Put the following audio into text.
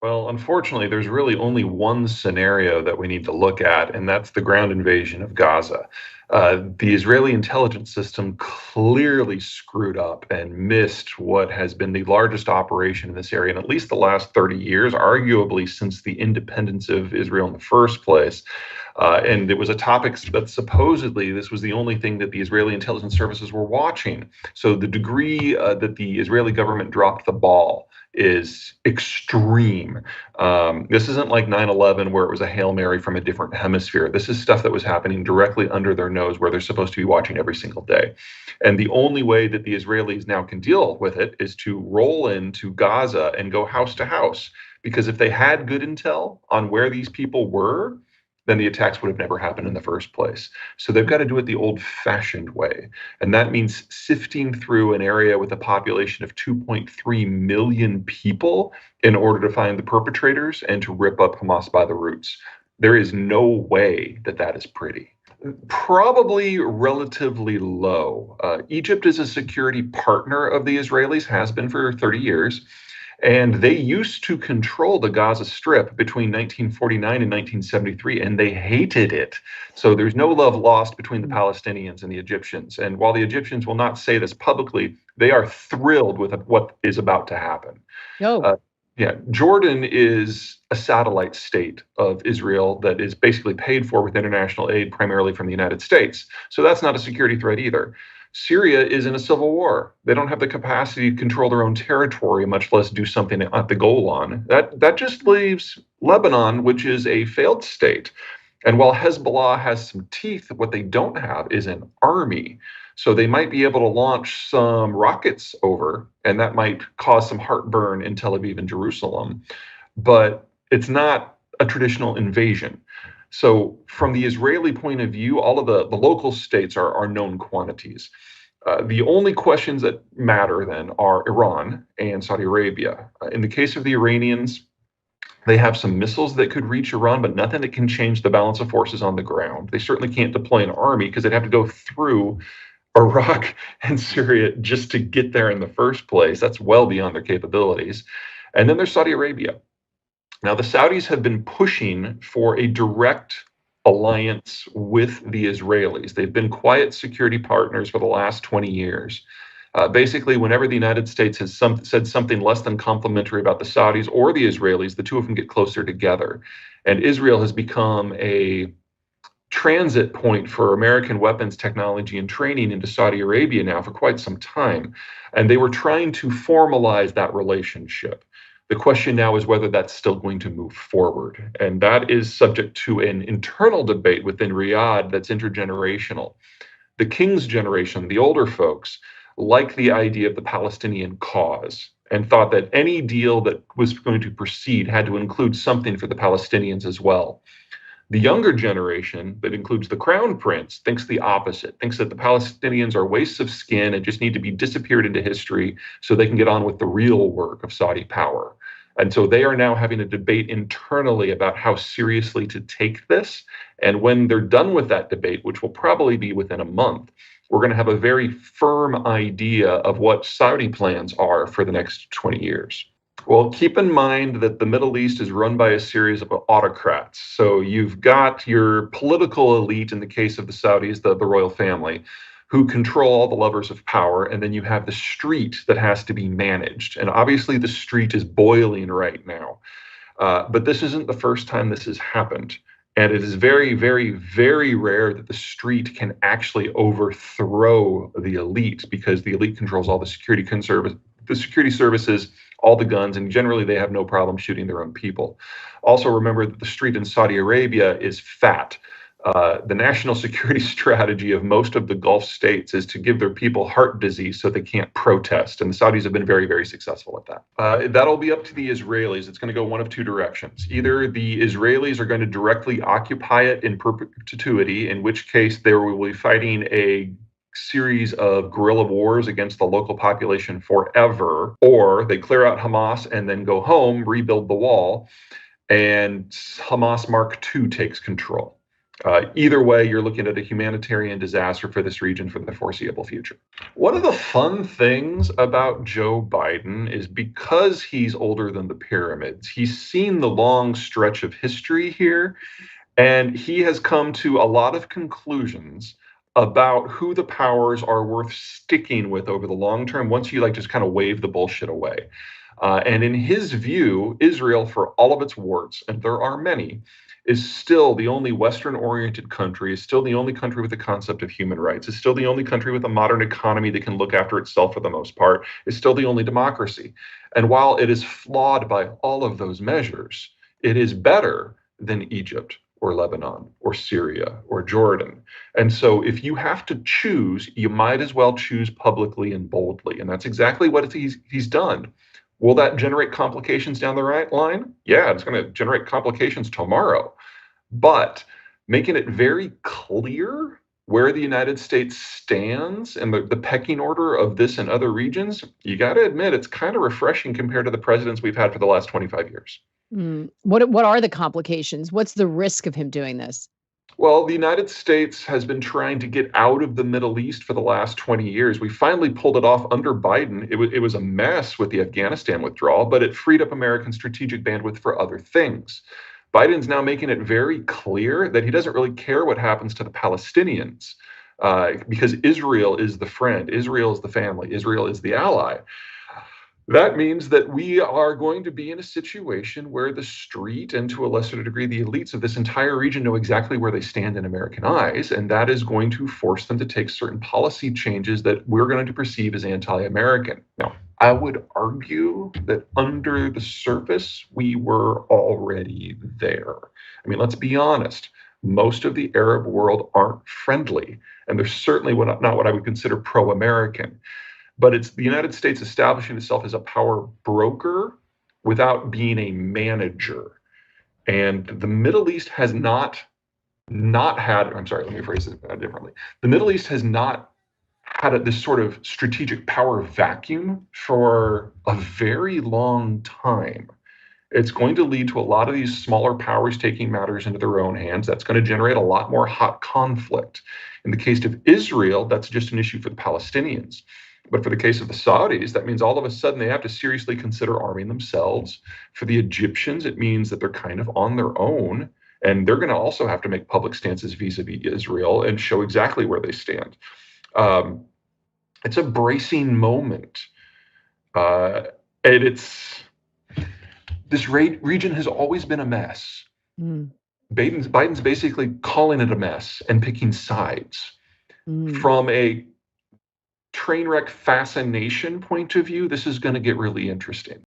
Well, unfortunately, there's really only one scenario that we need to look at, and that's the ground invasion of Gaza. The Israeli intelligence system clearly screwed up and missed what has been the largest operation in this area in at least the last 30 years, arguably since the independence of Israel in the first place. And it was a topic that supposedly this was the only thing that the Israeli intelligence services were watching. So the degree that the Israeli government dropped the ball is extreme. This isn't like 9/11 where it was a Hail Mary from a different hemisphere. This is stuff that was happening directly under their nose where they're supposed to be watching every single day. And the only way that the Israelis now can deal with it is to roll into Gaza and go house to house. Because if they had good intel on where these people were, then the attacks would have never happened in the first place. So they've got to do it the old fashioned way. And that means sifting through an area with a population of 2.3 million people in order to find the perpetrators and to rip up Hamas by the roots. There is no way that that is pretty. Probably relatively low. Egypt is a security partner of the Israelis, has been for 30 years. And they used to control the Gaza Strip between 1949 and 1973, and they hated it. So there's no love lost between the Palestinians and the Egyptians. And while the Egyptians will not say this publicly, they are thrilled with what is about to happen. Oh, Yeah, Jordan is a satellite state of Israel that is basically paid for with international aid, primarily from the United States. So that's not a security threat either. Syria is in a civil war. They don't have the capacity to control their own territory, much less do something at the Golan. That just leaves Lebanon, which is a failed state. And while Hezbollah has some teeth, what they don't have is an army. So they might be able to launch some rockets over, and that might cause some heartburn in Tel Aviv and Jerusalem. But it's not a traditional invasion. So from the Israeli point of view, all of the local states are known quantities. The only questions that matter then are Iran and Saudi Arabia. In the case of the Iranians, they have some missiles that could reach Iran, but nothing that can change the balance of forces on the ground. They certainly can't deploy an army because they'd have to go through Iraq and Syria just to get there in the first place. That's well beyond their capabilities. And then there's Saudi Arabia. Now, the Saudis have been pushing for a direct alliance with the Israelis. They've been quiet security partners for the last 20 years. Basically, whenever the United States has said something less than complimentary about the Saudis or the Israelis, the two of them get closer together. And Israel has become a transit point for American weapons technology and training into Saudi Arabia now for quite some time. And they were trying to formalize that relationship. The question now is whether that's still going to move forward. And that is subject to an internal debate within Riyadh that's intergenerational. The King's generation, the older folks, liked the idea of the Palestinian cause and thought that any deal that was going to proceed had to include something for the Palestinians as well. The younger generation, that includes the crown prince, thinks the opposite, thinks that the Palestinians are wastes of skin and just need to be disappeared into history so they can get on with the real work of Saudi power. And so they are now having a debate internally about how seriously to take this. And when they're done with that debate, which will probably be within a month, we're going to have a very firm idea of what Saudi plans are for the next 20 years. Well, keep in mind that the Middle East is run by a series of autocrats. So you've got your political elite, in the case of the Saudis, the royal family, who control all the levers of power. And then you have the street that has to be managed. And obviously the street is boiling right now. But this isn't the first time this has happened. And it is very, very, very rare that the street can actually overthrow the elite because the elite controls all the security services, all the guns, and generally they have no problem shooting their own people. Also remember that the street in Saudi Arabia is fat. The national security strategy of most of the Gulf states is to give their people heart disease so they can't protest. And the Saudis have been very, very successful at that. That'll be up to the Israelis. It's going to go one of two directions. Either the Israelis are going to directly occupy it in perpetuity, in which case they will be fighting a series of guerrilla wars against the local population forever, or they clear out Hamas and then go home, rebuild the wall, and Hamas Mark II takes control. Either way, you're looking at a humanitarian disaster for this region for the foreseeable future. One of the fun things about Joe Biden is because he's older than the pyramids, he's seen the long stretch of history here, and he has come to a lot of conclusions about who the powers are worth sticking with over the long term once you just kind of wave the bullshit away. And in his view, Israel, for all of its warts, and there are many, is still the only Western oriented country, is still the only country with the concept of human rights, is still the only country with a modern economy that can look after itself for the most part, is still the only democracy. And while it is flawed by all of those measures, it is better than Egypt or Lebanon or Syria or Jordan. And so if you have to choose, you might as well choose publicly and boldly. And that's exactly what he's done. Will that generate complications down the right line? Yeah, it's going to generate complications tomorrow. But making it very clear where the United States stands and the pecking order of this and other regions, you got to admit it's kind of refreshing compared to the presidents we've had for the last 25 years. What are the complications? What's the risk of him doing this? Well, the United States has been trying to get out of the Middle East for the last 20 years. We finally pulled it off under Biden. It was a mess with the Afghanistan withdrawal, but it freed up American strategic bandwidth for other things. Biden's now making it very clear that he doesn't really care what happens to the Palestinians because Israel is the friend, Israel is the family, Israel is the ally. That means that we are going to be in a situation where the street, and to a lesser degree, the elites of this entire region know exactly where they stand in American eyes. And that is going to force them to take certain policy changes that we're going to perceive as anti-American. Now, I would argue that under the surface, we were already there. I mean, let's be honest. Most of the Arab world aren't friendly, and they're certainly not what I would consider pro-American. But it's the United States establishing itself as a power broker without being a manager. And the Middle East has not had, I'm sorry, let me phrase it differently. The Middle East has not had this sort of strategic power vacuum for a very long time. It's going to lead to a lot of these smaller powers taking matters into their own hands. That's going to generate a lot more hot conflict. In the case of Israel, that's just an issue for the Palestinians. But for the case of the Saudis, that means all of a sudden they have to seriously consider arming themselves. For the Egyptians, it means that they're kind of on their own. And they're going to also have to make public stances vis-a-vis Israel and show exactly where they stand. It's a bracing moment. And this region has always been a mess. Biden's basically calling it a mess and picking sides. From a train wreck fascination point of view, this is going to get really interesting.